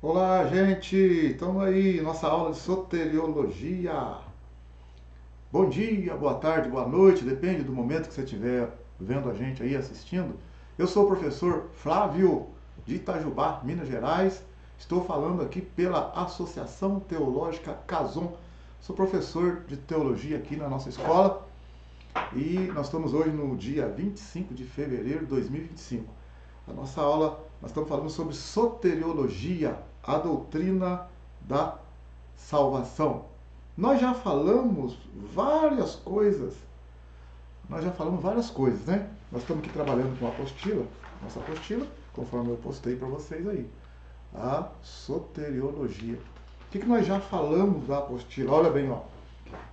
Olá, gente! Estamos aí, nossa aula de soteriologia. Bom dia, boa tarde, boa noite, depende do momento que você estiver vendo a gente aí assistindo. Eu sou o professor Flávio, de Itajubá, Minas Gerais. Estou falando aqui pela Associação Teológica Casom. Sou professor de teologia aqui na nossa escola e nós estamos hoje no dia 25 de fevereiro de 2025. A nossa aula, nós estamos falando sobre soteriologia, a doutrina da salvação. Nós já falamos várias coisas, né? Nós estamos aqui trabalhando com a apostila, nossa apostila, conforme eu postei para vocês aí, a soteriologia. O que nós já falamos da apostila? Olha bem, ó.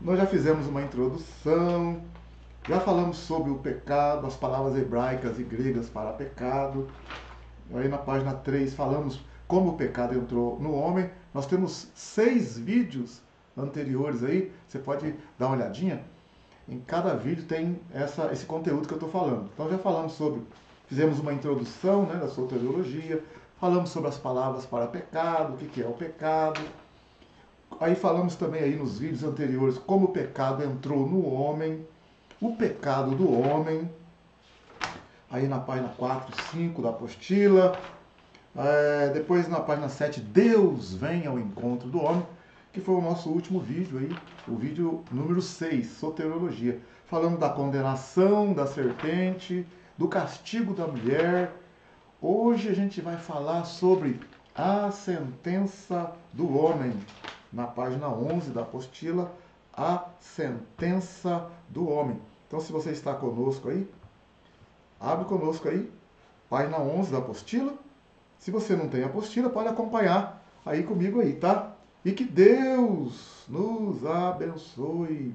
Nós já fizemos uma introdução, já falamos sobre o pecado, as palavras hebraicas e gregas para pecado. Aí na página 3 falamos como o pecado entrou no homem. Nós temos 6 vídeos anteriores aí, você pode dar uma olhadinha. Em cada vídeo tem esse conteúdo que eu estou falando. Então já falamos sobre, fizemos uma introdução, né, da soteriologia, falamos sobre as palavras para pecado, o que é o pecado. Aí falamos também aí nos vídeos anteriores como o pecado entrou no homem, o pecado do homem, aí na página 4 e 5 da apostila. Depois na página 7, Deus vem ao encontro do homem, que foi o nosso último vídeo aí, o vídeo número 6, soteriologia. Falando da condenação da serpente, do castigo da mulher. Hoje a gente vai falar sobre a sentença do homem. Na página 11 da apostila, a sentença do homem. Então, se você está conosco aí, abre conosco aí, página 11 da apostila. Se você não tem apostila, pode acompanhar aí comigo aí, tá? E que Deus nos abençoe,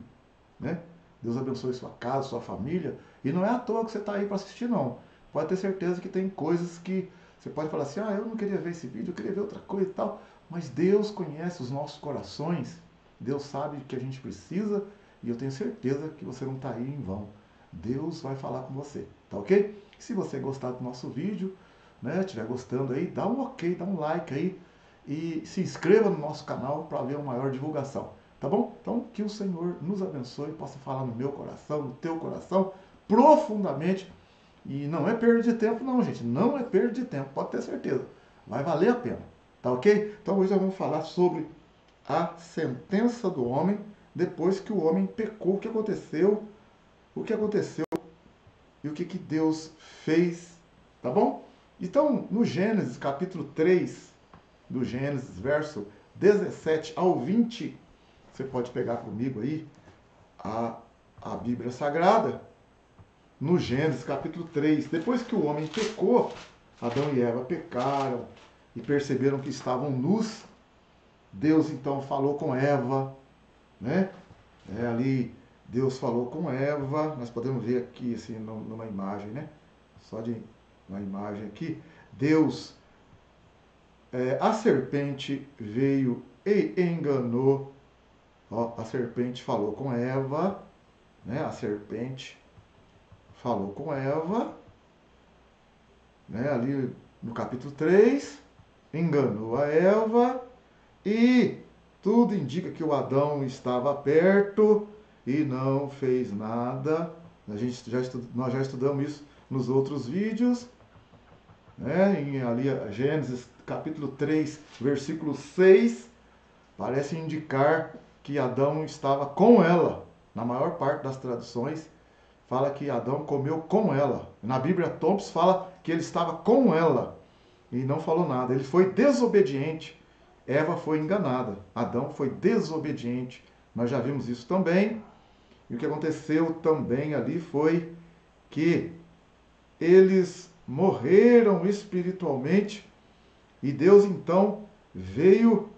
né? Deus abençoe sua casa, sua família. E não é à toa que você está aí para assistir, não. Pode ter certeza que tem coisas que você pode falar assim, eu não queria ver esse vídeo, eu queria ver outra coisa e tal. Mas Deus conhece os nossos corações. Deus sabe o que a gente precisa. E eu tenho certeza que você não está aí em vão. Deus vai falar com você, tá ok? Se você gostar do nosso vídeo, né, estiver gostando aí, dá um ok, dá um like aí e se inscreva no nosso canal para ver uma maior divulgação, tá bom? Então que o Senhor nos abençoe, possa falar no meu coração, no teu coração, profundamente. E não é perda de tempo não, gente, não é perda de tempo, pode ter certeza, vai valer a pena, tá ok? Então hoje nós vamos falar sobre a sentença do homem depois que o homem pecou. O que aconteceu e o que Deus fez, tá bom? Então, no Gênesis, capítulo 3, do Gênesis, verso 17 ao 20, você pode pegar comigo aí a Bíblia Sagrada. No Gênesis, capítulo 3, depois que o homem pecou, Adão e Eva pecaram e perceberam que estavam nus, Deus então falou com Eva, né? Ali Deus falou com Eva, nós podemos ver aqui assim numa imagem, né? Só de uma imagem aqui. Deus, a serpente veio e enganou. Ó, a serpente falou com Eva, né? A serpente falou com Eva, né? Ali no capítulo 3, enganou a Eva e tudo indica que o Adão estava perto e não fez nada. Nós já estudamos isso nos outros vídeos, né? Ali Gênesis capítulo 3, versículo 6, parece indicar que Adão estava com ela. Na maior parte das traduções fala que Adão comeu com ela. Na Bíblia Thompson fala que ele estava com ela e não falou nada. Ele foi desobediente. Eva foi enganada. Adão foi desobediente. Nós já vimos isso também. E o que aconteceu também ali foi que eles morreram espiritualmente e Deus então veio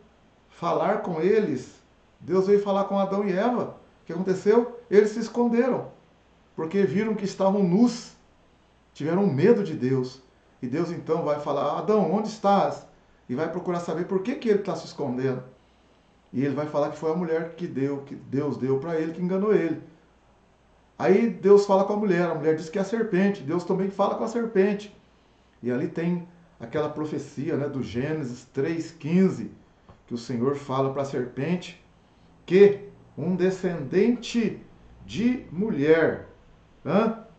falar com eles. Deus veio falar com Adão e Eva. O que aconteceu? Eles se esconderam porque viram que estavam nus, tiveram medo de Deus. E Deus então vai falar, Adão, onde estás? E vai procurar saber por que ele está se escondendo. E ele vai falar que foi a mulher que Deus deu para ele, que enganou ele. Aí Deus fala com a mulher diz que é a serpente, Deus também fala com a serpente. E ali tem aquela profecia, né, do Gênesis 3,15, que o Senhor fala para a serpente que um descendente de mulher,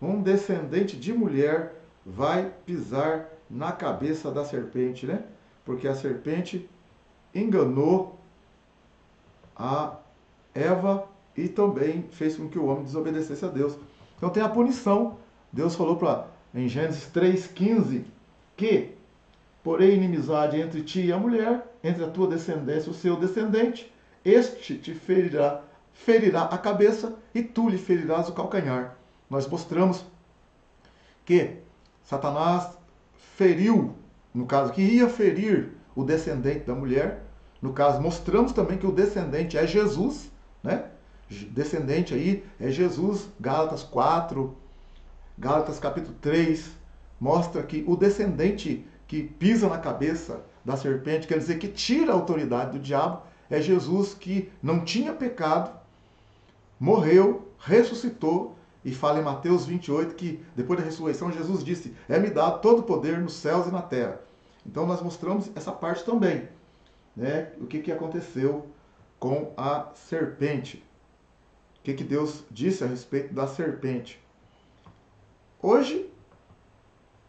um descendente de mulher vai pisar na cabeça da serpente, né? Porque a serpente enganou a Eva e também fez com que o homem desobedecesse a Deus. Então tem a punição. Deus falou em Gênesis 3,15 que porém inimizade entre ti e a mulher, entre a tua descendência e o seu descendente, este te ferirá a cabeça e tu lhe ferirás o calcanhar. Nós mostramos que Satanás feriu, no caso, que ia ferir o descendente da mulher. No caso, mostramos também que o descendente é Jesus, né? Descendente aí é Jesus, Gálatas 4, Gálatas capítulo 3, mostra que o descendente que pisa na cabeça da serpente, quer dizer, que tira a autoridade do diabo, é Jesus que não tinha pecado, morreu, ressuscitou, e fala em Mateus 28 que depois da ressurreição Jesus disse, é-me dado todo o poder nos céus e na terra. Então nós mostramos essa parte também, né? O que aconteceu com a serpente. O que Deus disse a respeito da serpente. Hoje,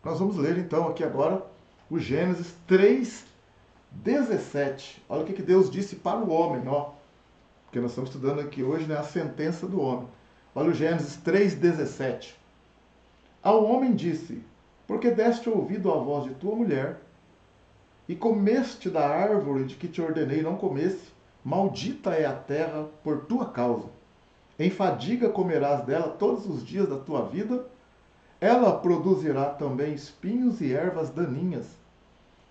nós vamos ler então aqui agora o Gênesis 3:17. Olha o que Deus disse para o homem, ó. Porque nós estamos estudando aqui hoje, né, a sentença do homem. Olha o Gênesis 3:17. Ao homem disse, porque deste ouvido à voz de tua mulher, e comeste da árvore de que te ordenei não comesse, maldita é a terra por tua causa. Em fadiga comerás dela todos os dias da tua vida, ela produzirá também espinhos e ervas daninhas,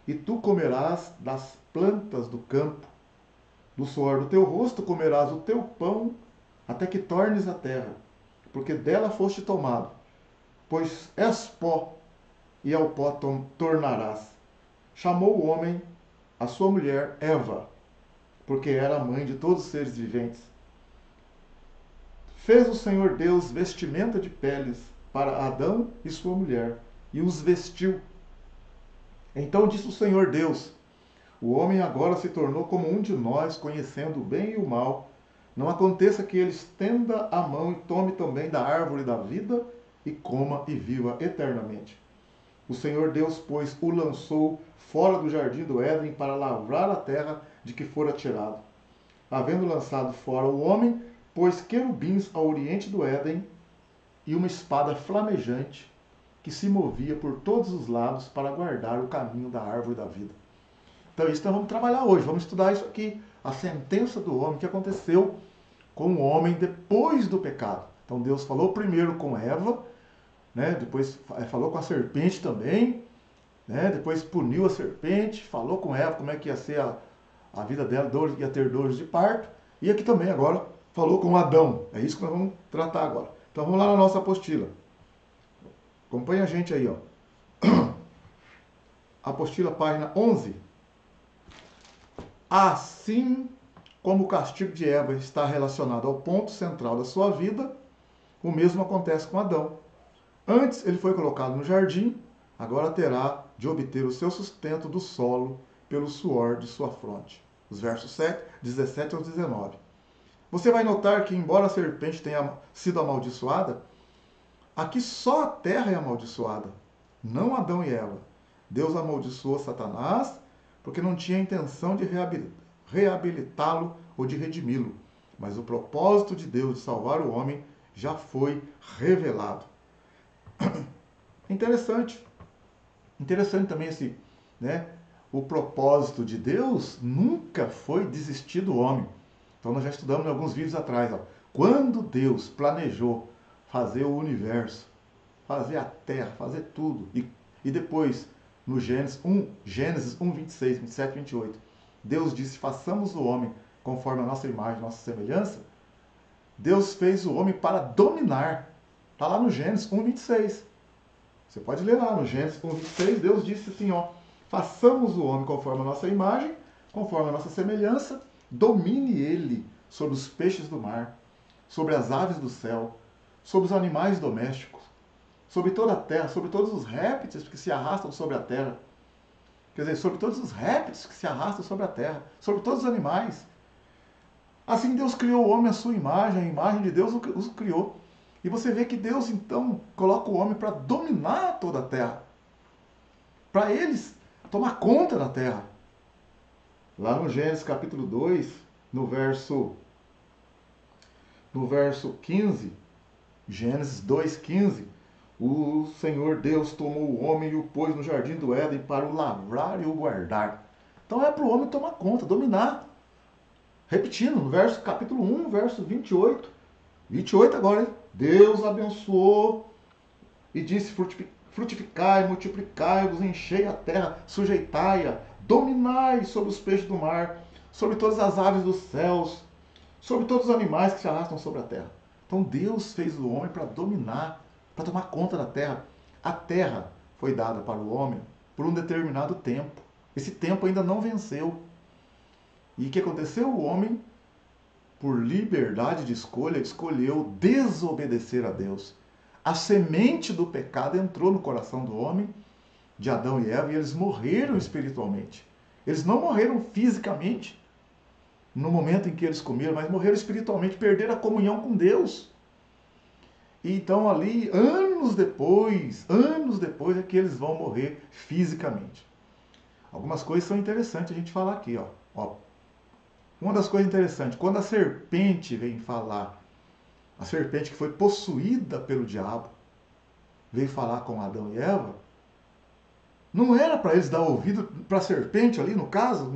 e tu comerás das plantas do campo. Do suor do teu rosto comerás o teu pão, até que tornes a terra, porque dela foste tomado. Pois és pó, e ao pó tornarás. Chamou o homem a sua mulher Eva, porque era a mãe de todos os seres viventes. Fez o Senhor Deus vestimenta de peles para Adão e sua mulher, e os vestiu. Então disse o Senhor Deus, o homem agora se tornou como um de nós, conhecendo o bem e o mal. Não aconteça que ele estenda a mão e tome também da árvore da vida, e coma e viva eternamente. O Senhor Deus, pois, o lançou fora do jardim do Éden para lavrar a terra de que fora tirado. Havendo lançado fora o homem, pôs querubins ao oriente do Éden e uma espada flamejante que se movia por todos os lados para guardar o caminho da árvore da vida. Então isso nós vamos trabalhar hoje, vamos estudar isso aqui, a sentença do homem, que aconteceu com o homem depois do pecado. Então Deus falou primeiro com Eva, né? Depois falou com a serpente também, né? Depois puniu a serpente, falou com Eva como é que ia ser a vida dela, ia ter dores de parto, e aqui também agora falou com Adão. É isso que nós vamos tratar agora. Então vamos lá na nossa apostila. Acompanha a gente aí, ó. Apostila, página 11. Assim como o castigo de Eva está relacionado ao ponto central da sua vida, o mesmo acontece com Adão. Antes ele foi colocado no jardim, agora terá de obter o seu sustento do solo pelo suor de sua fronte. Os versos 17 ao 19. Você vai notar que, embora a serpente tenha sido amaldiçoada, aqui só a terra é amaldiçoada, não Adão e Eva. Deus amaldiçoou Satanás porque não tinha intenção de reabilitá-lo ou de redimi-lo. Mas o propósito de Deus de salvar o homem já foi revelado. Interessante. Interessante também esse, né? O propósito de Deus nunca foi desistir do homem. Então nós já estudamos em alguns vídeos atrás. Ó. Quando Deus planejou fazer o universo, fazer a terra, fazer tudo, e depois, no Gênesis 1, 26, 27, 28, Deus disse, façamos o homem conforme a nossa imagem, nossa semelhança. Deus fez o homem para dominar. Está lá no Gênesis 1, 26. Você pode ler lá no Gênesis 1, 26, Deus disse assim, ó, façamos o homem conforme a nossa imagem, conforme a nossa semelhança, domine ele sobre os peixes do mar, sobre as aves do céu, sobre os animais domésticos, sobre toda a terra, sobre todos os répteis que se arrastam sobre a terra. Quer dizer, sobre todos os répteis que se arrastam sobre a terra, sobre todos os animais. Assim Deus criou o homem à sua imagem, a imagem de Deus os criou. E você vê que Deus então coloca o homem para dominar toda a terra. Para eles tomar conta da terra. Lá no Gênesis capítulo 2, no verso 15, Gênesis 2,15, o Senhor Deus tomou o homem e o pôs no jardim do Éden para o lavrar e o guardar. Então é para o homem tomar conta, dominar. Repetindo, no verso capítulo 1, verso 28. 28 agora, hein? Deus abençoou e disse: frutificai, multiplicai-vos, enchei a terra, sujeitai-a, dominai sobre os peixes do mar, sobre todas as aves dos céus, sobre todos os animais que se arrastam sobre a terra. Então Deus fez o homem para dominar, para tomar conta da terra. A terra foi dada para o homem por um determinado tempo. Esse tempo ainda não venceu. E o que aconteceu? O homem, por liberdade de escolha, escolheu desobedecer a Deus. A semente do pecado entrou no coração do homem, de Adão e Eva, e eles morreram espiritualmente. Eles não morreram fisicamente no momento em que eles comeram, mas morreram espiritualmente, perderam a comunhão com Deus. E então ali, anos depois é que eles vão morrer fisicamente. Algumas coisas são interessantes a gente falar aqui, ó. Uma das coisas interessantes, quando a serpente vem falar, a serpente que foi possuída pelo diabo, veio falar com Adão e Eva, não era para eles dar ouvido para a serpente ali, no caso.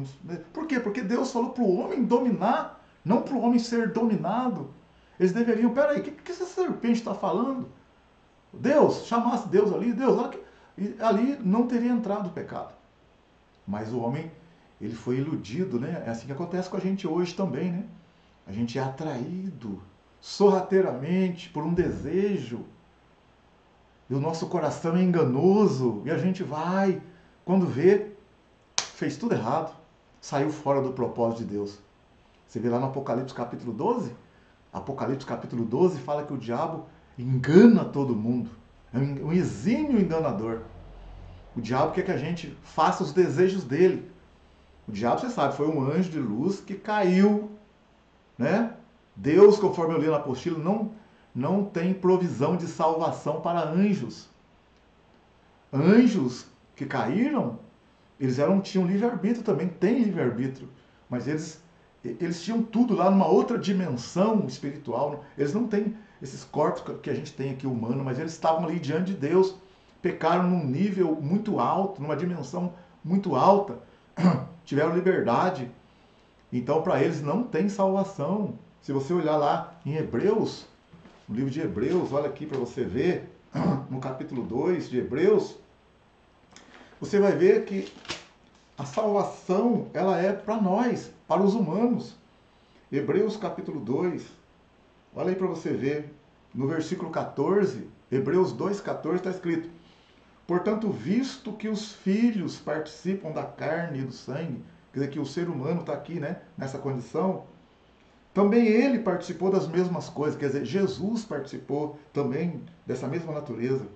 Por quê? Porque Deus falou para o homem dominar, não para o homem ser dominado. Eles deveriam, peraí, o que essa serpente está falando? Deus, chamasse Deus ali, ali não teria entrado o pecado. Mas o homem, ele foi iludido, né? É assim que acontece com a gente hoje também, né? A gente é atraído sorrateiramente por um desejo. E o nosso coração é enganoso. E a gente vai, quando vê, fez tudo errado. Saiu fora do propósito de Deus. Você vê lá no Apocalipse capítulo 12? Apocalipse capítulo 12 fala que o diabo engana todo mundo. É um exímio enganador. O diabo quer que a gente faça os desejos dele. O diabo, você sabe, foi um anjo de luz que caiu, né? Deus, conforme eu li na apostila, não tem provisão de salvação para anjos. Anjos que caíram, eles tinham livre-arbítrio também, têm livre-arbítrio, mas eles tinham tudo lá numa outra dimensão espiritual. Eles não têm esses corpos que a gente tem aqui humano, mas eles estavam ali diante de Deus, pecaram num nível muito alto, numa dimensão muito alta, tiveram liberdade. Então, para eles não tem salvação. Se você olhar lá em Hebreus, no livro de Hebreus, olha aqui para você ver, no capítulo 2 de Hebreus, você vai ver que a salvação, ela é para nós, para os humanos. Hebreus capítulo 2, olha aí para você ver, no versículo 14, Hebreus 2,14 está escrito: portanto, visto que os filhos participam da carne e do sangue, quer dizer que o ser humano está aqui, né, nessa condição, também ele participou das mesmas coisas, quer dizer, Jesus participou também dessa mesma natureza,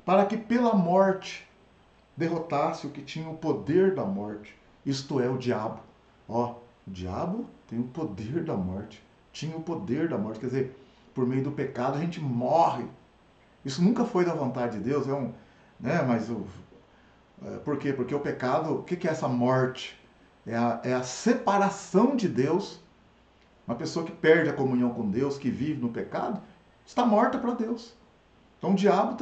para que pela morte derrotasse o que tinha o poder da morte, isto é, o diabo. Ó, o diabo tem o poder da morte, tinha o poder da morte, quer dizer, por meio do pecado a gente morre. Isso nunca foi da vontade de Deus, por quê? Porque o pecado, o que é essa morte? É a separação de Deus. Uma pessoa que perde a comunhão com Deus, que vive no pecado, está morta para Deus. Então o diabo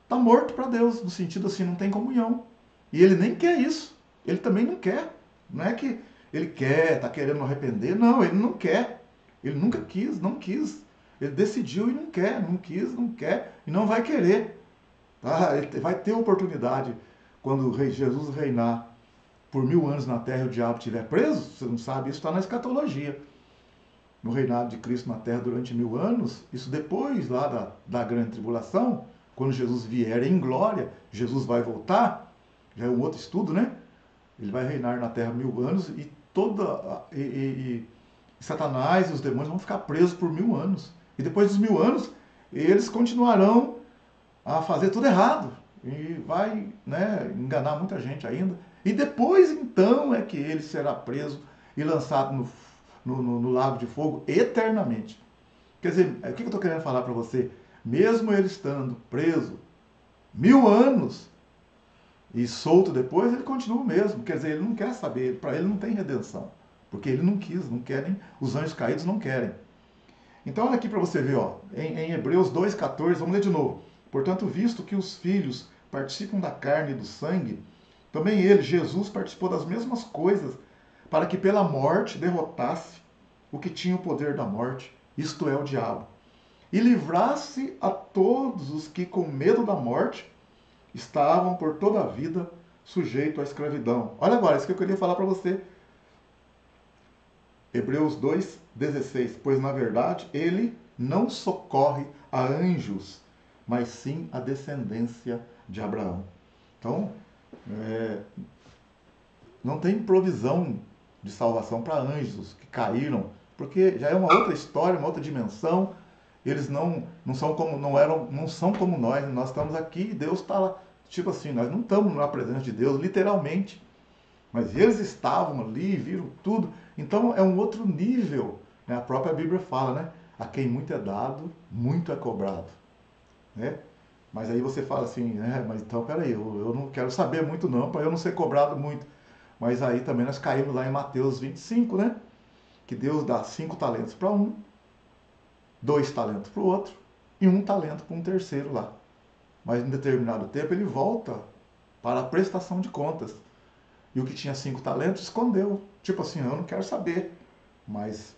está morto para Deus, no sentido assim, não tem comunhão. E ele nem quer isso. Ele também não quer. Não é que ele quer, está querendo arrepender. Não, ele não quer. Ele nunca quis, não quis. Ele decidiu e não quer, não quis, não quer e não vai querer. Tá? Ele vai ter oportunidade quando o rei Jesus reinar por 1000 anos na terra e o diabo estiver preso. Você não sabe, isso está na escatologia. No reinado de Cristo na terra durante 1000 anos, isso depois lá da grande tribulação, quando Jesus vier em glória, Jesus vai voltar, já é um outro estudo, né? Ele vai reinar na terra 1000 anos e Satanás e os demônios vão ficar presos por 1000 anos. E depois dos 1000 anos, eles continuarão a fazer tudo errado. e vai, né, enganar muita gente ainda. E depois, então, é que ele será preso e lançado no lago de fogo eternamente. Quer dizer, o que eu estou querendo falar para você? Mesmo ele estando preso 1000 anos e solto depois, ele continua o mesmo. Quer dizer, ele não quer saber, para ele não tem redenção. Porque ele não quis, não querem, os anjos caídos não querem. Então olha aqui para você ver, ó, em Hebreus 2,14, vamos ler de novo. Portanto, visto que os filhos participam da carne e do sangue, também ele, Jesus, participou das mesmas coisas, para que pela morte derrotasse o que tinha o poder da morte, isto é, o diabo, e livrasse a todos os que, com medo da morte, estavam por toda a vida sujeitos à escravidão. Olha agora, isso que eu queria falar para você. Hebreus 2,16. Pois na verdade ele não socorre a anjos, mas sim a descendência de Abraão. Então, não tem provisão de salvação para anjos que caíram, porque já é uma outra história, uma outra dimensão. Eles não são como não são como nós estamos aqui e Deus está lá. Tipo assim, nós não estamos na presença de Deus, literalmente. Mas eles estavam ali, viram tudo. Então é um outro nível. Né? A própria Bíblia fala, né? A quem muito é dado, muito é cobrado. Né? Mas aí você fala assim, mas então peraí, eu não quero saber muito não, para eu não ser cobrado muito. Mas aí também nós caímos lá em Mateus 25, né? Que Deus dá 5 talentos para um, 2 talentos para o outro e 1 talento para um terceiro lá. Mas em determinado tempo ele volta para a prestação de contas. E o que tinha 5 talentos escondeu. Tipo assim, eu não quero saber. Mas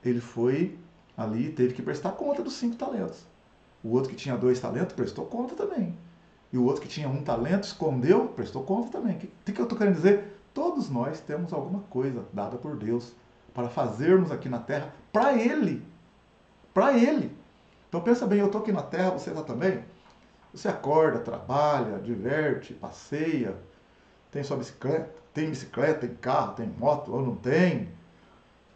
ele foi ali e teve que prestar conta dos 5 talentos. O outro que tinha 2 talentos prestou conta também. E o outro que tinha 1 talento escondeu, prestou conta também. O que eu estou querendo dizer? Todos nós temos alguma coisa dada por Deus para fazermos aqui na terra para Ele. Para Ele. Então pensa bem, eu estou aqui na terra, você está também? Você acorda, trabalha, diverte, passeia, tem sua bicicleta, tem carro, tem moto ou não tem,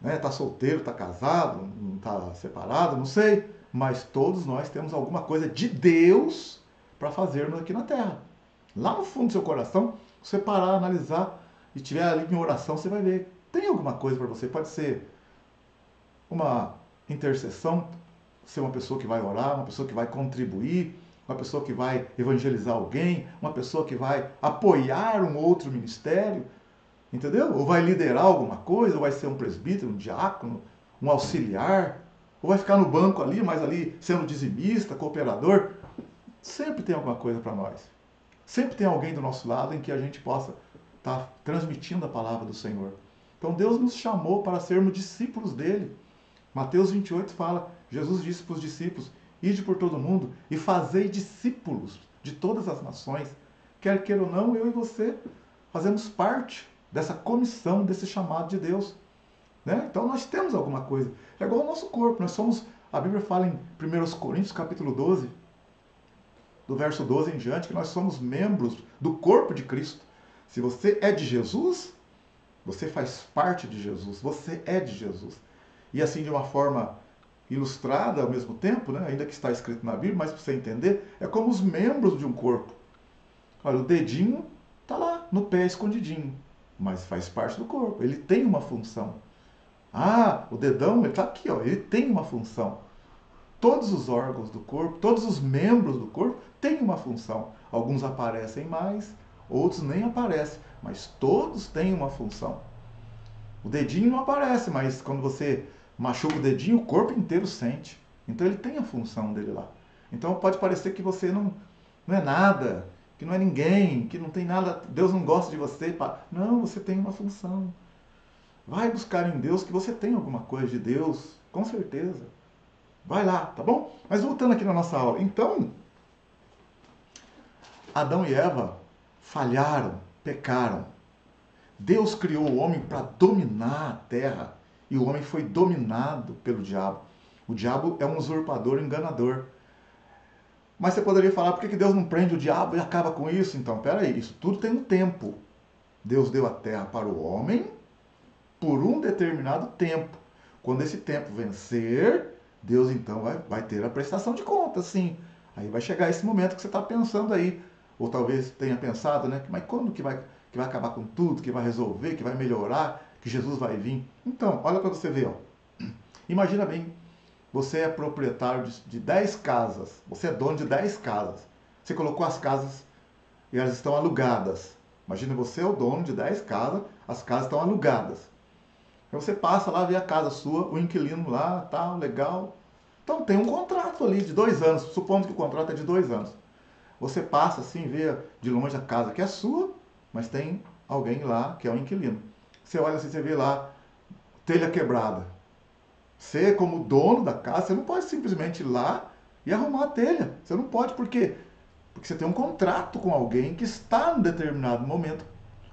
né? Tá solteiro, tá casado, não tá separado, não sei, mas todos nós temos alguma coisa de Deus para fazermos aqui na terra. Lá no fundo do seu coração, você parar, analisar e tiver ali em oração, você vai ver, tem alguma coisa para você, pode ser uma intercessão, ser uma pessoa que vai orar, uma pessoa que vai contribuir, uma pessoa que vai evangelizar alguém, uma pessoa que vai apoiar um outro ministério, entendeu? Ou vai liderar alguma coisa, ou vai ser um presbítero, um diácono, um auxiliar, ou vai ficar no banco ali, mas ali sendo dizimista, cooperador. Sempre tem alguma coisa para nós. Sempre tem alguém do nosso lado em que a gente possa estar transmitindo a palavra do Senhor. Então Deus nos chamou para sermos discípulos dele. Mateus 28 fala, Jesus disse para os discípulos, ide por todo mundo e fazei discípulos de todas as nações. Quer queira ou não, eu e você fazemos parte dessa comissão, desse chamado de Deus. Né? Então nós temos alguma coisa. É igual ao nosso corpo. Nós somos, a Bíblia fala em 1 Coríntios capítulo 12, do verso 12 em diante, que nós somos membros do corpo de Cristo. Se você é de Jesus, você faz parte de Jesus, você é de Jesus. E assim, de uma forma ilustrada ao mesmo tempo, né? Ainda que está escrito na Bíblia, mas para você entender, é como os membros de um corpo. Olha, o dedinho está lá no pé escondidinho, mas faz parte do corpo, ele tem uma função. Ah, o dedão, ele está aqui, ó, ele tem uma função. Todos os órgãos do corpo, todos os membros do corpo têm uma função. Alguns aparecem mais, outros nem aparecem, mas todos têm uma função. O dedinho não aparece, mas quando você machuca o dedinho, o corpo inteiro sente. Então ele tem a função dele lá. Então pode parecer que você não é nada, que não é ninguém, que não tem nada, Deus não gosta de você. Não, você tem uma função. Vai buscar em Deus que você tem alguma coisa de Deus, com certeza. Vai lá, tá bom? Mas voltando aqui na nossa aula. Então, Adão e Eva falharam, pecaram. Deus criou o homem para dominar a terra e o homem foi dominado pelo diabo. O diabo é um usurpador, enganador. Mas você poderia falar, por que Deus não prende o diabo e acaba com isso? Então, peraí, isso tudo tem um tempo. Deus deu a terra para o homem por um determinado tempo. Quando esse tempo vencer, Deus então vai ter a prestação de contas, sim. Aí vai chegar esse momento que você está pensando aí, ou talvez tenha pensado, né? Mas quando que vai acabar com tudo, que vai resolver, que vai melhorar, que Jesus vai vir? Então, olha para você ver, ó. Imagina bem, você é proprietário de 10 casas, você é dono de 10 casas. Você colocou as casas e elas estão alugadas. Imagina, você é o dono de 10 casas, as casas estão alugadas. Aí você passa lá, vê a casa sua, o inquilino lá, tal, legal. Então tem um contrato ali de 2 anos, supondo que o contrato é de 2 anos. Você passa assim, vê de longe a casa que é sua, mas tem alguém lá que é o inquilino. Você olha assim, você vê lá, telha quebrada. Você, como dono da casa, você não pode simplesmente ir lá e arrumar a telha. Você não pode, por quê? Porque você tem um contrato com alguém que está em determinado momento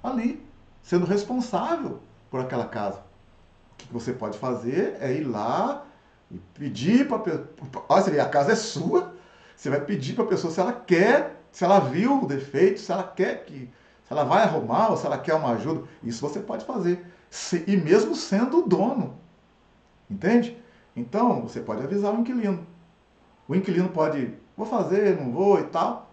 ali, sendo responsável por aquela casa. O que você pode fazer é ir lá e pedir para a pessoa. Olha, você vê, a casa é sua, você vai pedir para a pessoa se ela quer, se ela viu o defeito, se ela quer que. Se ela vai arrumar ou se ela quer uma ajuda. Isso você pode fazer. E mesmo sendo o dono. Entende? Então, você pode avisar o inquilino. O inquilino pode, vou fazer, não vou e tal.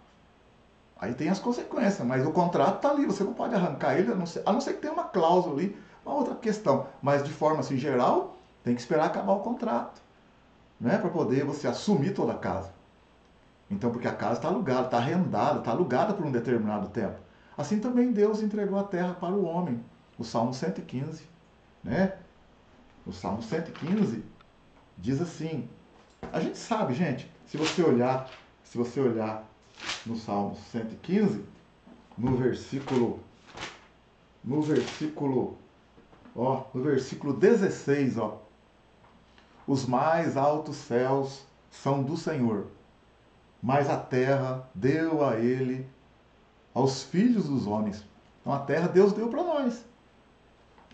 Aí tem as consequências, mas o contrato está ali, você não pode arrancar ele, a não ser que tenha uma cláusula ali, uma outra questão. Mas de forma assim, geral, tem que esperar acabar o contrato, né? Para poder você assumir toda a casa. Então, porque a casa está alugada, está arrendada, está alugada por um determinado tempo. Assim também Deus entregou a terra para o homem. O Salmo 115, né? O Salmo 115 diz assim, a gente sabe, gente, se você olhar no Salmo 115, no versículo, no versículo 16, ó, os mais altos céus são do Senhor, mas a terra deu a ele, aos filhos dos homens. Então a terra Deus deu para nós.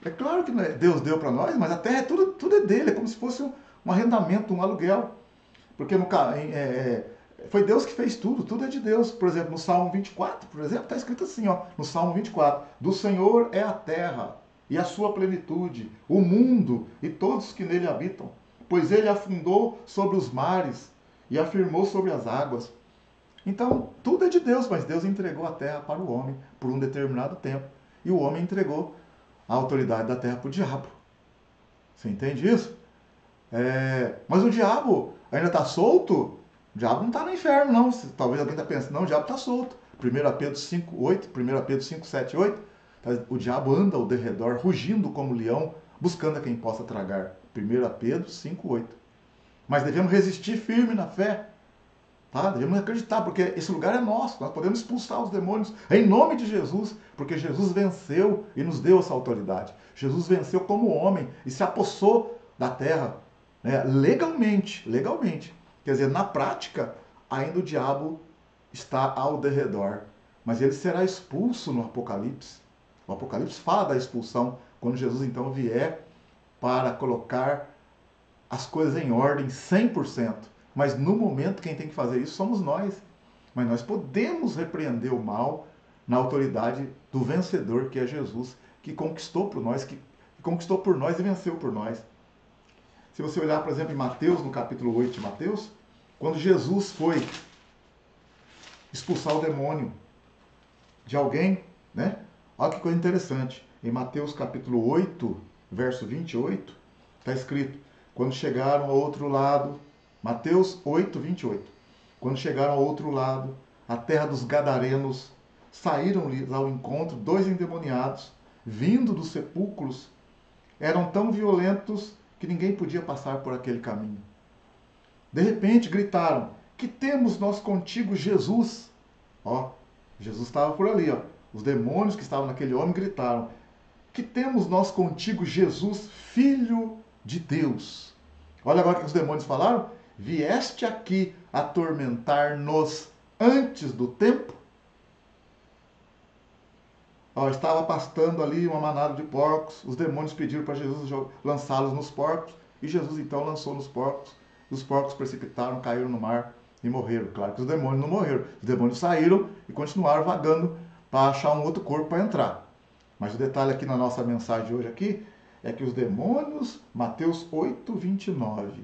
É claro que Deus deu para nós, mas a terra é tudo é dele, é como se fosse um arrendamento, um aluguel. Porque foi Deus que fez tudo, tudo é de Deus. Por exemplo, no Salmo 24, por exemplo, está escrito assim, ó, no Salmo 24, do Senhor é a terra e a sua plenitude, o mundo e todos que nele habitam, pois ele afundou sobre os mares e afirmou sobre as águas. Então, tudo é de Deus, mas Deus entregou a terra para o homem por um determinado tempo. E o homem entregou a autoridade da terra para o diabo. Você entende isso? Mas o diabo ainda está solto? O diabo não está no inferno, não. Talvez alguém está pensando, não, o diabo está solto. 1 Pedro 5:8, 1 Pedro 5, 7, 8. O diabo anda ao derredor, rugindo como leão, buscando a quem possa tragar. 1 Pedro 5:8. Mas devemos resistir firme na fé. Tá? Devemos acreditar, porque esse lugar é nosso. Nós podemos expulsar os demônios em nome de Jesus, porque Jesus venceu e nos deu essa autoridade. Jesus venceu como homem e se apossou da terra, né? Legalmente. Quer dizer, na prática, ainda o diabo está ao derredor. Mas ele será expulso no Apocalipse. O Apocalipse fala da expulsão, quando Jesus então vier para colocar as coisas em ordem 100%. Mas no momento quem tem que fazer isso somos nós. Mas nós podemos repreender o mal na autoridade do vencedor, que é Jesus, que conquistou por nós, que conquistou por nós e venceu por nós. Se você olhar, por exemplo, em Mateus, no capítulo 8 de Mateus, quando Jesus foi expulsar o demônio de alguém, né? Olha que coisa interessante. Em Mateus capítulo 8, verso 28, está escrito, quando chegaram ao outro lado, Mateus 8, 28, quando chegaram ao outro lado, a terra dos Gadarenos, saíram-lhes ao encontro 2 endemoniados, vindo dos sepulcros, eram tão violentos que ninguém podia passar por aquele caminho. De repente gritaram, que temos nós contigo, Jesus? Ó, Jesus estava por ali, ó. Os demônios que estavam naquele homem gritaram, que temos nós contigo, Jesus, Filho de Deus? Olha agora o que os demônios falaram. Vieste aqui atormentar-nos antes do tempo? Ó, estava pastando ali uma manada de porcos. Os demônios pediram para Jesus lançá-los nos porcos. E Jesus então lançou nos porcos. Os porcos precipitaram, caíram no mar e morreram. Claro que os demônios não morreram. Os demônios saíram e continuaram vagando para achar um outro corpo para entrar. Mas o detalhe aqui na nossa mensagem de hoje aqui é que os demônios, Mateus 8, 29,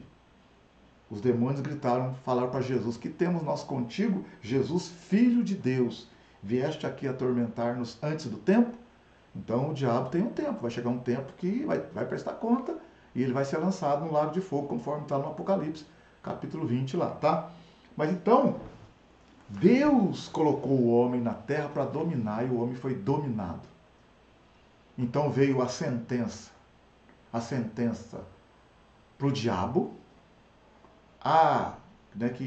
Os demônios gritaram, falaram para Jesus: que temos nós contigo, Jesus, filho de Deus? Vieste aqui atormentar-nos antes do tempo? Então o diabo tem um tempo, vai chegar um tempo que vai prestar conta e ele vai ser lançado no lago de fogo, conforme está no Apocalipse, capítulo 20 lá, tá? Mas então, Deus colocou o homem na terra para dominar e o homem foi dominado. Então veio a sentença para o diabo, né, que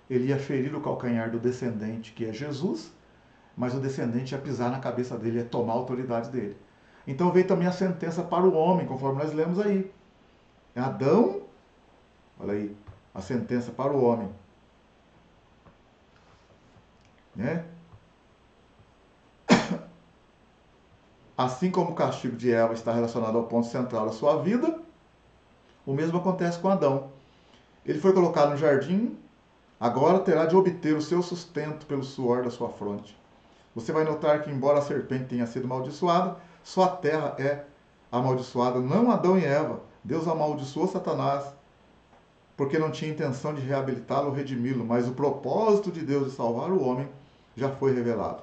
ele ia ferir o calcanhar do descendente, que é Jesus, mas o descendente ia pisar na cabeça dele, ia tomar a autoridade dele. Então veio também a sentença para o homem, conforme nós lemos aí. Adão, olha aí, a sentença para o homem. Né? Assim como o castigo de Eva está relacionado ao ponto central da sua vida, o mesmo acontece com Adão. Ele foi colocado no jardim, agora terá de obter o seu sustento pelo suor da sua fronte. Você vai notar que, embora a serpente tenha sido amaldiçoada, só a terra é amaldiçoada, não Adão e Eva. Deus amaldiçoou Satanás, porque não tinha intenção de reabilitá-lo ou redimi-lo, mas o propósito de Deus de salvar o homem já foi revelado.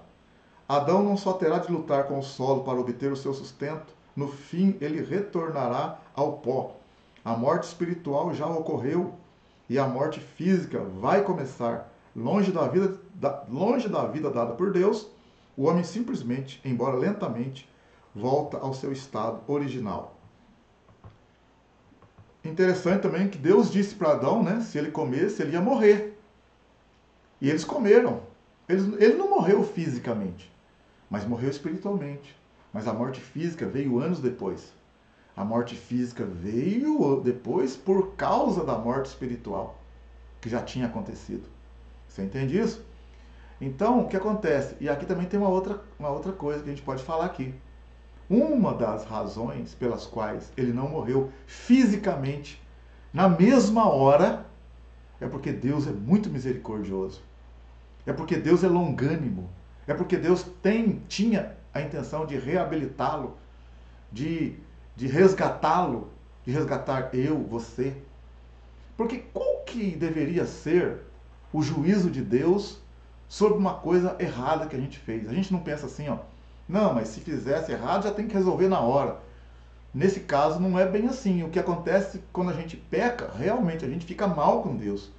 Adão não só terá de lutar com o solo para obter o seu sustento, no fim ele retornará ao pó. A morte espiritual já ocorreu e a morte física vai começar. Longe da vida dada por Deus, o homem simplesmente, embora lentamente, volta ao seu estado original. Interessante também que Deus disse para Adão, né, se ele comesse, ele ia morrer. E eles comeram. Ele não morreu fisicamente, mas morreu espiritualmente. Mas a morte física veio anos depois. A morte física veio depois por causa da morte espiritual, que já tinha acontecido. Você entende isso? Então, o que acontece? E aqui também tem uma outra coisa que a gente pode falar aqui. Uma das razões pelas quais ele não morreu fisicamente na mesma hora é porque Deus é muito misericordioso. É porque Deus é longânimo. É porque Deus tinha a intenção de reabilitá-lo, de resgatá-lo, de resgatar eu, você. Porque qual que deveria ser o juízo de Deus sobre uma coisa errada que a gente fez? A gente não pensa assim, ó, não, mas se fizesse errado já tem que resolver na hora. Nesse caso não é bem assim. O que acontece quando a gente peca, realmente a gente fica mal com Deus.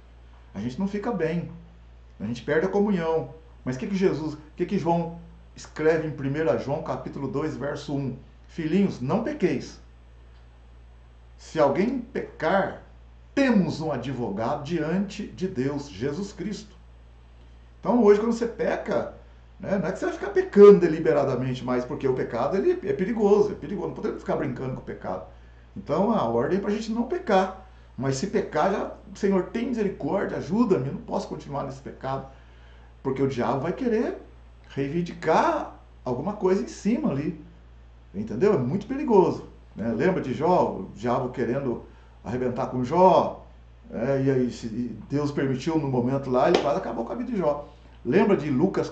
A gente não fica bem. A gente perde a comunhão. Mas o que João escreve em 1 João capítulo 2, verso 1? Filhinhos, não pequeis. Se alguém pecar, temos um advogado diante de Deus, Jesus Cristo. Então hoje quando você peca, né, não é que você vai ficar pecando deliberadamente, mas porque o pecado ele é perigoso. Não podemos ficar brincando com o pecado. Então a ordem é para a gente não pecar. Mas se pecar, já, Senhor, tem misericórdia, ajuda-me, eu não posso continuar nesse pecado. Porque o diabo vai querer reivindicar alguma coisa em cima ali. Entendeu? É muito perigoso. Né? Lembra de Jó? O diabo querendo arrebentar com Jó. E aí Deus permitiu no momento lá, ele quase acabou com a vida de Jó. Lembra de Lucas,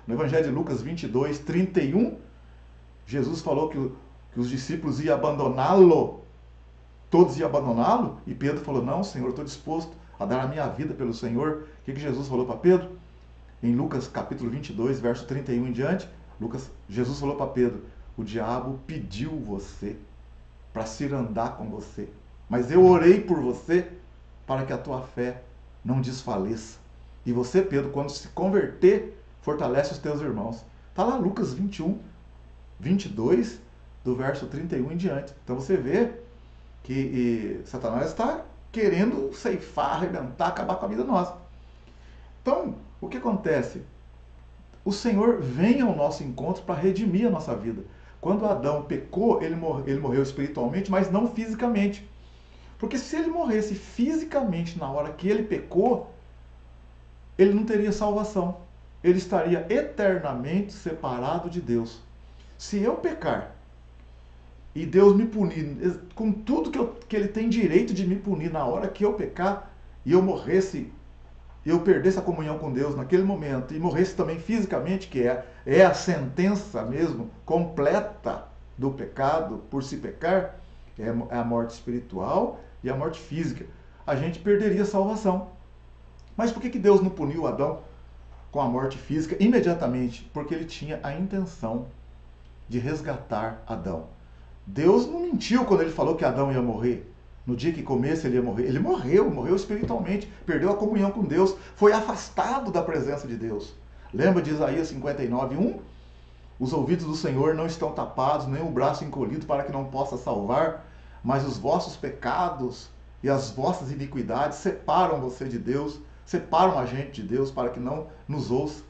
no Evangelho de Lucas 22, 31? Jesus falou que os discípulos iam abandoná-lo. Todos iam abandoná-lo? E Pedro falou, não, Senhor, eu estou disposto a dar a minha vida pelo Senhor. O que Jesus falou para Pedro? Em Lucas capítulo 22, verso 31 em diante, Jesus falou para Pedro, o diabo pediu você para se ir andar com você. Mas eu orei por você para que a tua fé não desfaleça. E você, Pedro, quando se converter, fortalece os teus irmãos. Está lá Lucas 21, 22, do verso 31 em diante. Então você vê que Satanás está querendo ceifar, arrebentar, acabar com a vida nossa. Então, o que acontece? O Senhor vem ao nosso encontro para redimir a nossa vida. Quando Adão pecou, ele morreu espiritualmente, mas não fisicamente. Porque se ele morresse fisicamente na hora que ele pecou, ele não teria salvação. Ele estaria eternamente separado de Deus. Se eu pecar e Deus me punir com tudo que ele tem direito de me punir na hora que eu pecar, e eu morresse, eu perdesse a comunhão com Deus naquele momento, e morresse também fisicamente, que é a sentença mesmo completa do pecado por se pecar, é a morte espiritual e a morte física. a gente perderia a salvação. Mas por que Deus não puniu Adão com a morte física imediatamente? Porque ele tinha a intenção de resgatar Adão. Deus não mentiu quando ele falou que Adão ia morrer. No dia que comesse ele ia morrer. Ele morreu espiritualmente, perdeu a comunhão com Deus, foi afastado da presença de Deus. Lembra de Isaías 59:1? Os ouvidos do Senhor não estão tapados, nem o braço encolhido para que não possa salvar, mas os vossos pecados e as vossas iniquidades separam você de Deus, separam a gente de Deus para que não nos ouça.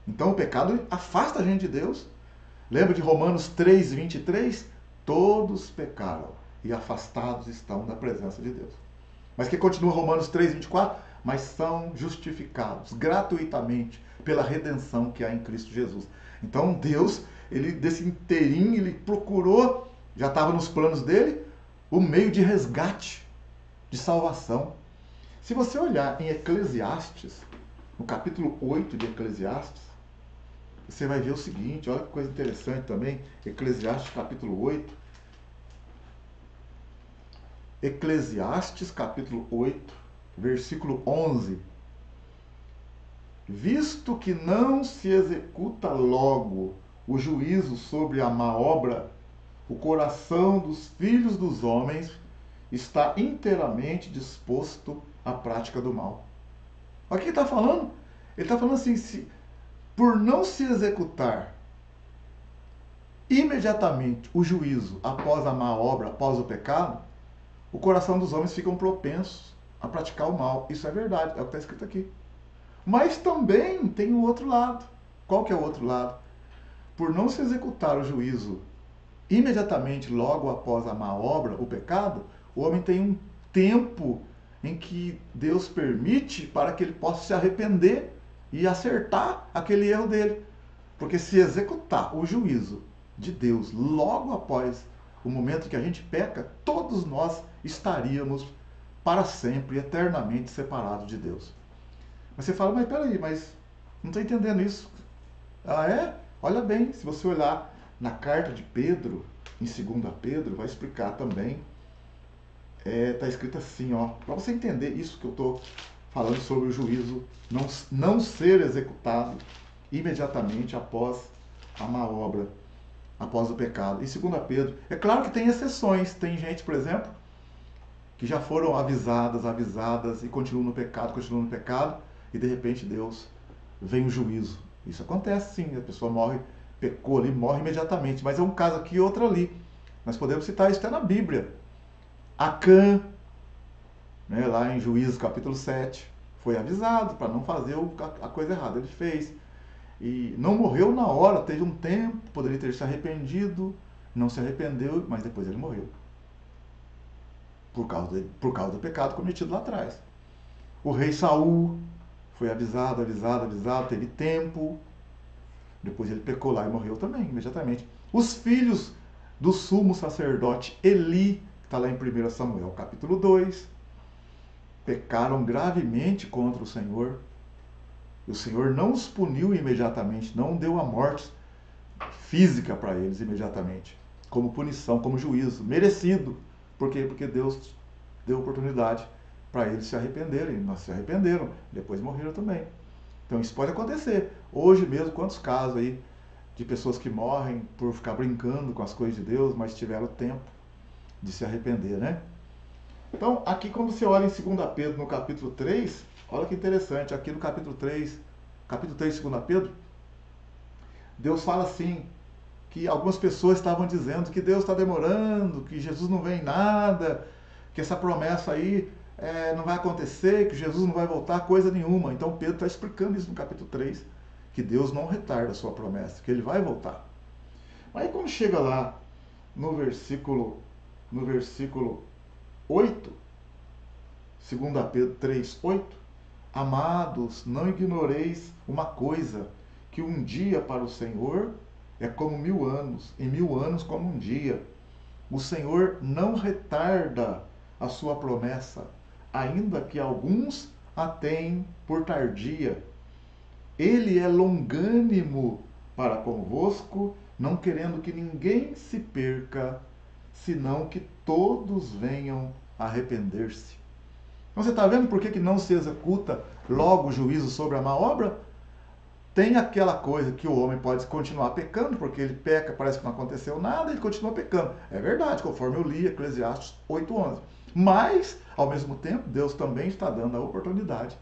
Então o pecado afasta a gente de Deus. Lembra de Romanos 3:23? Todos pecaram e afastados estão da presença de Deus. Mas que continua Romanos 3:24? Mas são justificados gratuitamente pela redenção que há em Cristo Jesus. Então Deus, ele desse inteirinho, ele procurou, já estava nos planos dele, o meio de resgate, de salvação. Se você olhar em Eclesiastes, no capítulo 8 de Eclesiastes, você vai ver o seguinte, olha que coisa interessante também, Eclesiastes capítulo 8. Eclesiastes capítulo 8, versículo 11. Visto que não se executa logo o juízo sobre a má obra, o coração dos filhos dos homens está inteiramente disposto à prática do mal. Olha o que ele está falando. Ele está falando assim, por não se executar imediatamente o juízo após a má obra, após o pecado, o coração dos homens ficam propensos a praticar o mal. Isso é verdade, é o que está escrito aqui. Mas também tem o outro lado. Qual que é o outro lado? Por não se executar o juízo imediatamente, logo após a má obra, o pecado, o homem tem um tempo em que Deus permite para que ele possa se arrepender e acertar aquele erro dele. Porque se executar o juízo de Deus logo após o momento que a gente peca, todos nós estaríamos para sempre, eternamente separados de Deus. Mas você fala, mas peraí, mas não estou entendendo isso. Ah, é? Olha bem, se você olhar na carta de Pedro, em 2 Pedro, vai explicar também. Está escrito assim, ó, para você entender isso que eu estou falando sobre o juízo não ser executado imediatamente após a má obra, após o pecado. Em 2 Pedro, é claro que tem exceções. Tem gente, por exemplo, que já foram avisadas e continuam no pecado, e de repente Deus vem o juízo. Isso acontece sim, a pessoa morre, pecou ali, morre imediatamente, mas é um caso aqui e outro ali. Nós podemos citar isso até na Bíblia. Acã, né, lá em Juízes capítulo 7, foi avisado para não fazer a coisa errada, ele fez. E não morreu na hora, teve um tempo, poderia ter se arrependido, não se arrependeu, mas depois ele morreu. Por causa do pecado cometido lá atrás. O rei Saul foi avisado, teve tempo, depois ele pecou lá e morreu também, imediatamente. Os filhos do sumo sacerdote Eli, que está lá em 1 Samuel capítulo 2, pecaram gravemente contra o Senhor. E o Senhor não os puniu imediatamente, não deu a morte física para eles imediatamente, como punição, como juízo, merecido. Por quê? Porque Deus deu oportunidade para eles se arrependerem. Nós se arrependeram, depois morreram também. Então isso pode acontecer. Hoje mesmo, quantos casos aí de pessoas que morrem por ficar brincando com as coisas de Deus, mas tiveram tempo de se arrepender, né? Então, aqui quando você olha em 2 Pedro, no capítulo 3, olha que interessante, aqui no capítulo 3 de 2 Pedro, Deus fala assim, que algumas pessoas estavam dizendo que Deus está demorando, que Jesus não vem em nada, que essa promessa aí não vai acontecer, que Jesus não vai voltar, coisa nenhuma. Então Pedro está explicando isso no capítulo 3, que Deus não retarda a sua promessa, que ele vai voltar. Aí quando chega lá no versículo 8, 2 Pedro 3, 8, amados, não ignoreis uma coisa, que um dia para o Senhor é como 1000 anos, e 1000 anos como um dia. O Senhor não retarda a sua promessa, ainda que alguns a tenham por tardia. Ele é longânimo para convosco, não querendo que ninguém se perca, senão que todos venham a arrepender-se. Então você está vendo por que não se executa logo o juízo sobre a má obra? Tem aquela coisa que o homem pode continuar pecando, porque ele peca, parece que não aconteceu nada, ele continua pecando. É verdade, conforme eu li Eclesiastes 8:11. Mas, ao mesmo tempo, Deus também está dando a oportunidade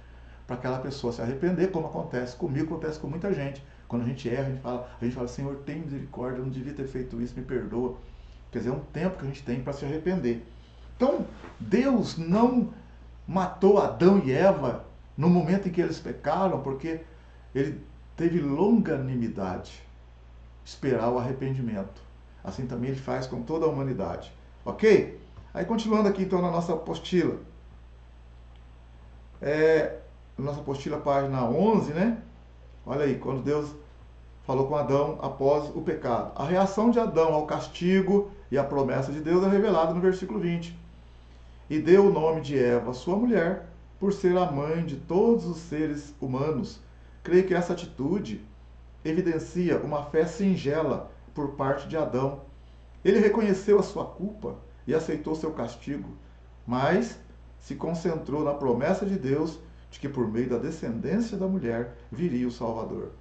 para aquela pessoa se arrepender, como acontece comigo, acontece com muita gente. Quando a gente erra, a gente fala, Senhor, tem misericórdia, eu não devia ter feito isso, me perdoa. Quer dizer, é um tempo que a gente tem para se arrepender. Então, Deus não matou Adão e Eva no momento em que eles pecaram, porque ele teve longanimidade, esperar o arrependimento. Assim também ele faz com toda a humanidade. Ok? Aí continuando aqui então na nossa apostila. Nossa apostila, página 11, né? Olha aí, quando Deus falou com Adão após o pecado. A reação de Adão ao castigo e a promessa de Deus é revelada no versículo 20. E deu o nome de Eva, sua mulher, por ser a mãe de todos os seres humanos. Creio que essa atitude evidencia uma fé singela por parte de Adão. Ele reconheceu a sua culpa e aceitou seu castigo, mas se concentrou na promessa de Deus de que por meio da descendência da mulher viria o Salvador.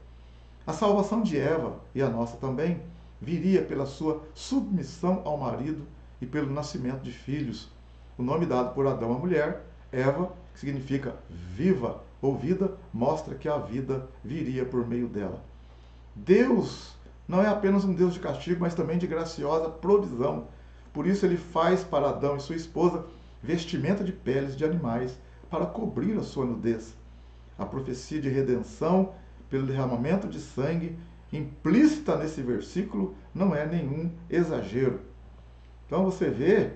A salvação de Eva, e a nossa também, viria pela sua submissão ao marido e pelo nascimento de filhos. O nome dado por Adão à mulher, Eva, que significa viva ou vida, mostra que a vida viria por meio dela. Deus não é apenas um Deus de castigo, mas também de graciosa provisão. Por isso ele faz para Adão e sua esposa vestimenta de peles de animais para cobrir a sua nudez. A profecia de redenção pelo derramamento de sangue implícita nesse versículo não é nenhum exagero. Então você vê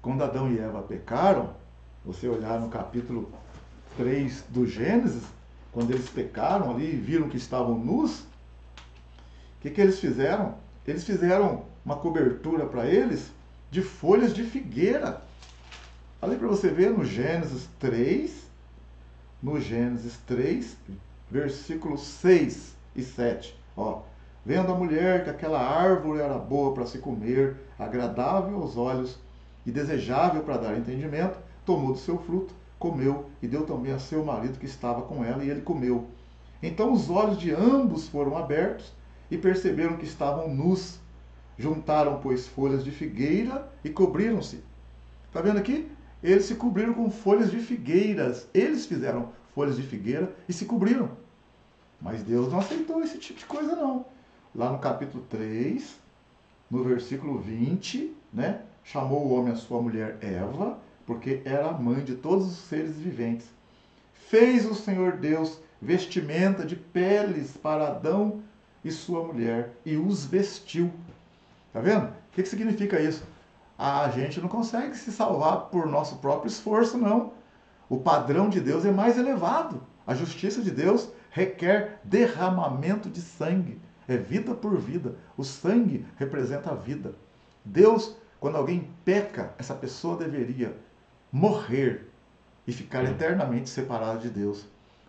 quando Adão e Eva pecaram, você olhar no capítulo 3 do Gênesis, quando eles pecaram ali e viram que estavam nus, o que eles fizeram? Eles fizeram uma cobertura para eles de folhas de figueira. Olha para você ver no Gênesis 3, versículos 6 e 7. Ó, vendo a mulher que aquela árvore era boa para se comer, agradável aos olhos e desejável para dar entendimento, tomou do seu fruto, comeu e deu também a seu marido que estava com ela, e ele comeu. Então os olhos de ambos foram abertos e perceberam que estavam nus. Juntaram, pois, folhas de figueira e cobriram-se. Está vendo aqui? Eles se cobriram com folhas de figueiras. Eles fizeram folhas de figueira e se cobriram. Mas Deus não aceitou esse tipo de coisa, não. Lá no capítulo 3, no versículo 20, né? Chamou o homem a sua mulher Eva, porque era a mãe de todos os seres viventes. Fez o Senhor Deus vestimenta de peles para Adão e sua mulher e os vestiu. Tá vendo? O que significa isso? A gente não consegue se salvar por nosso próprio esforço, não. O padrão de Deus é mais elevado. A justiça de Deus requer derramamento de sangue. É vida por vida. O sangue representa a vida. Deus, quando alguém peca, essa pessoa deveria morrer e ficar eternamente separado de Deus.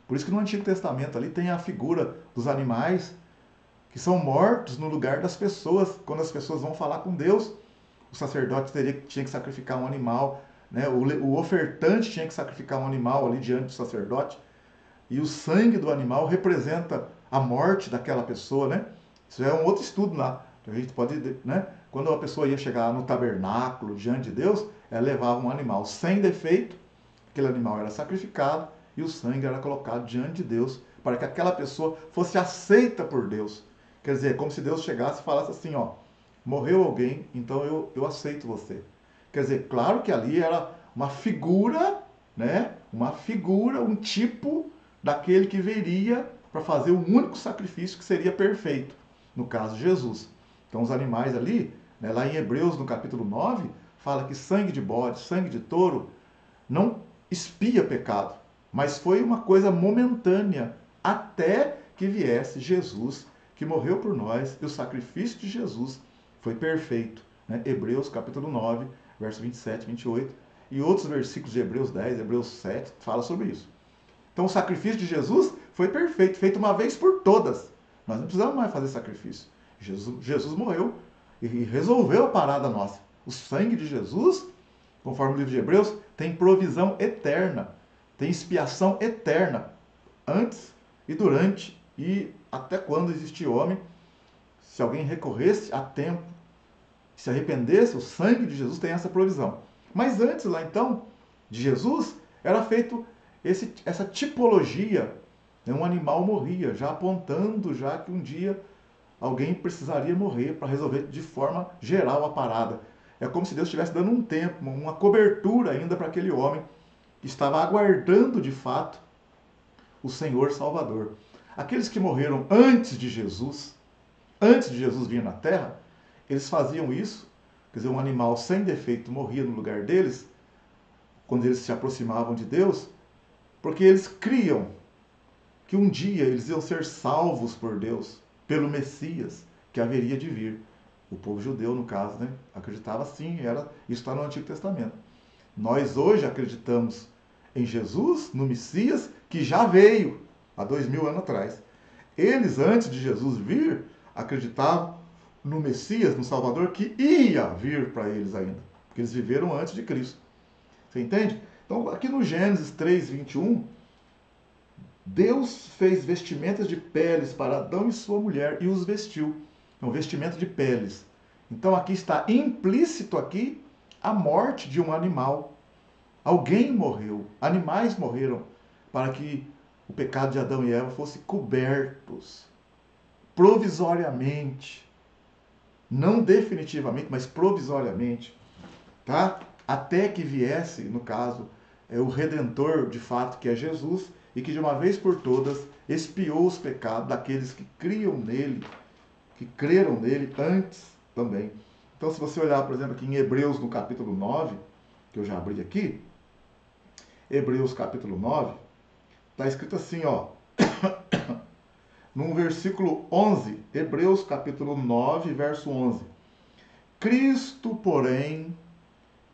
Por isso que no Antigo Testamento ali tem a figura dos animais que são mortos no lugar das pessoas. Quando as pessoas vão falar com Deus, o sacerdote tinha que sacrificar um animal, né? O ofertante tinha que sacrificar um animal ali diante do sacerdote, e o sangue do animal representa a morte daquela pessoa, né? Isso é um outro estudo lá. A gente pode, né? Quando a pessoa ia chegar no tabernáculo diante de Deus, ela levava um animal sem defeito, aquele animal era sacrificado e o sangue era colocado diante de Deus para que aquela pessoa fosse aceita por Deus. Quer dizer, como se Deus chegasse e falasse assim, ó, morreu alguém, então eu aceito você. Quer dizer, claro que ali era uma figura, né? Uma figura, um tipo daquele que viria para fazer o único sacrifício que seria perfeito. No caso, Jesus. Então os animais ali, né, lá em Hebreus, no capítulo 9, fala que sangue de bode, sangue de touro, não expia pecado, mas foi uma coisa momentânea, até que viesse Jesus, que morreu por nós, e o sacrifício de Jesus foi perfeito. Né? Hebreus capítulo 9, verso 27, 28, e outros versículos de Hebreus 10, Hebreus 7, fala sobre isso. Então o sacrifício de Jesus foi perfeito, feito uma vez por todas. Nós não precisamos mais fazer sacrifício. Jesus morreu e resolveu a parada nossa. O sangue de Jesus conforme o livro de Hebreus, tem provisão eterna, tem expiação eterna, antes e durante e até quando existia homem. Se alguém recorresse a tempo, se arrependesse, o sangue de Jesus tem essa provisão. Mas antes, lá então, de Jesus, era feito essa tipologia. Um animal morria, já apontando já que um dia alguém precisaria morrer para resolver de forma geral a parada. É como se Deus estivesse dando um tempo, uma cobertura ainda para aquele homem que estava aguardando de fato o Senhor Salvador. Aqueles que morreram antes de Jesus vir na Terra, eles faziam isso, quer dizer, um animal sem defeito morria no lugar deles, quando eles se aproximavam de Deus, porque eles criam que um dia eles iam ser salvos por Deus, pelo Messias, que haveria de vir. O povo judeu, no caso, né, acreditava assim, isso está no Antigo Testamento. Nós hoje acreditamos em Jesus, no Messias, que já veio há 2000 anos atrás. Eles, antes de Jesus vir, acreditavam no Messias, no Salvador, que ia vir para eles ainda, porque eles viveram antes de Cristo. Você entende? Então, aqui no Gênesis 3:21, Deus fez vestimentas de peles para Adão e sua mulher e os vestiu. Então, vestimento de peles. Então, aqui está implícito aqui a morte de um animal. Alguém morreu, animais morreram para que o pecado de Adão e Eva fosse cobertos provisoriamente, não definitivamente, mas provisoriamente, tá? Até que viesse, no caso, o Redentor de fato, que é Jesus, e que de uma vez por todas expiou os pecados daqueles que criam nele, que creram nele antes também. Então, se você olhar, por exemplo, aqui em Hebreus, no capítulo 9, que eu já abri aqui, Hebreus capítulo 9, está escrito assim, ó, no versículo 11, Hebreus capítulo 9, verso 11. Cristo, porém,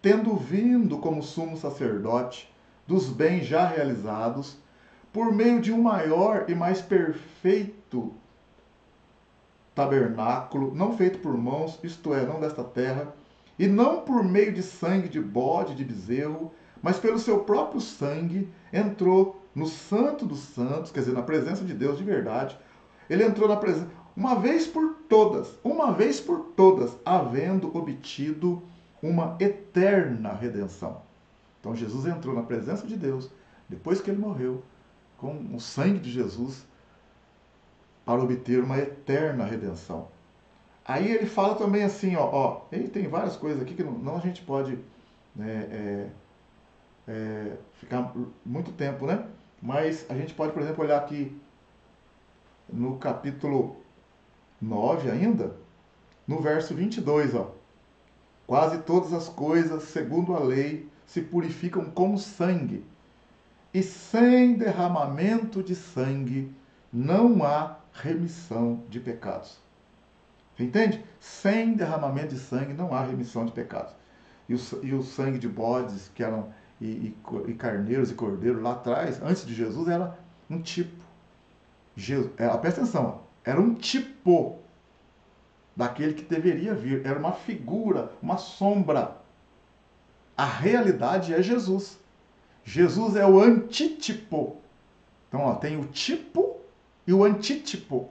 tendo vindo como sumo sacerdote dos bens já realizados, por meio de um maior e mais perfeito tabernáculo, não feito por mãos, isto é, não desta terra, e não por meio de sangue de bode, de bezerro, mas pelo seu próprio sangue, entrou no Santo dos Santos, quer dizer, na presença de Deus de verdade. Ele entrou na presença, uma vez por todas, havendo obtido uma eterna redenção. Então Jesus entrou na presença de Deus, depois que ele morreu, com o sangue de Jesus, para obter uma eterna redenção. Aí ele fala também assim, ele tem várias coisas aqui que não a gente pode ficar muito tempo, né? Mas a gente pode, por exemplo, olhar aqui no capítulo 9 ainda, no verso 22, quase todas as coisas, segundo a lei, se purificam com sangue, e sem derramamento de sangue não há remissão de pecados. Entende? Sem derramamento de sangue não há remissão de pecados. E o sangue de bodes que eram e carneiros e cordeiros lá atrás, antes de Jesus, era um tipo. Presta atenção, era um tipo daquele que deveria vir. Era uma figura, uma sombra. A realidade é Jesus. Jesus é o antítipo. Então, tem o tipo e o antítipo.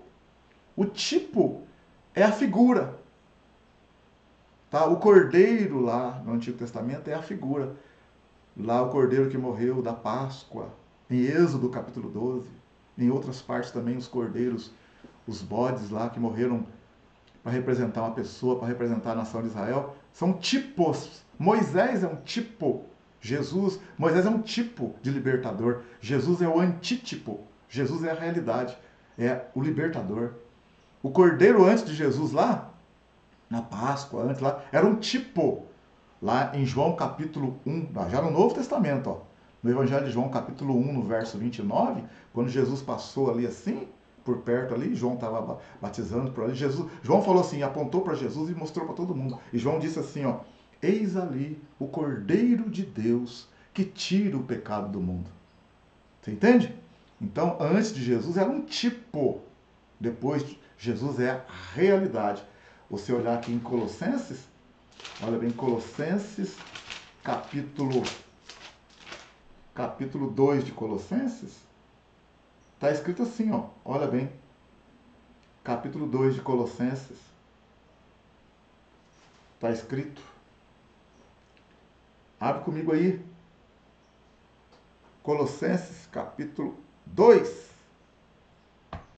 O tipo é a figura. Tá? O cordeiro lá no Antigo Testamento é a figura. Lá o cordeiro que morreu da Páscoa, em Êxodo capítulo 12. Em outras partes também os cordeiros, os bodes lá que morreram para representar uma pessoa, para representar a nação de Israel, são tipos. Moisés é um tipo. Moisés é um tipo de libertador. Jesus é o antítipo. Jesus é a realidade. É o libertador. O cordeiro antes de Jesus lá, na Páscoa, antes lá, era um tipo. Lá em João capítulo 1, já no Novo Testamento, no Evangelho de João capítulo 1, no verso 29, quando Jesus passou ali assim, por perto ali, João estava batizando por ali, João falou assim, apontou para Jesus e mostrou para todo mundo. E João disse assim, eis ali o Cordeiro de Deus que tira o pecado do mundo. Você entende? Então, antes de Jesus era um tipo, depois Jesus é a realidade. Você olhar aqui em Colossenses, olha bem, Colossenses capítulo 2 de Colossenses, está escrito assim, ó, olha bem. Capítulo 2 de Colossenses, está escrito. Abre comigo aí. Colossenses, capítulo 2.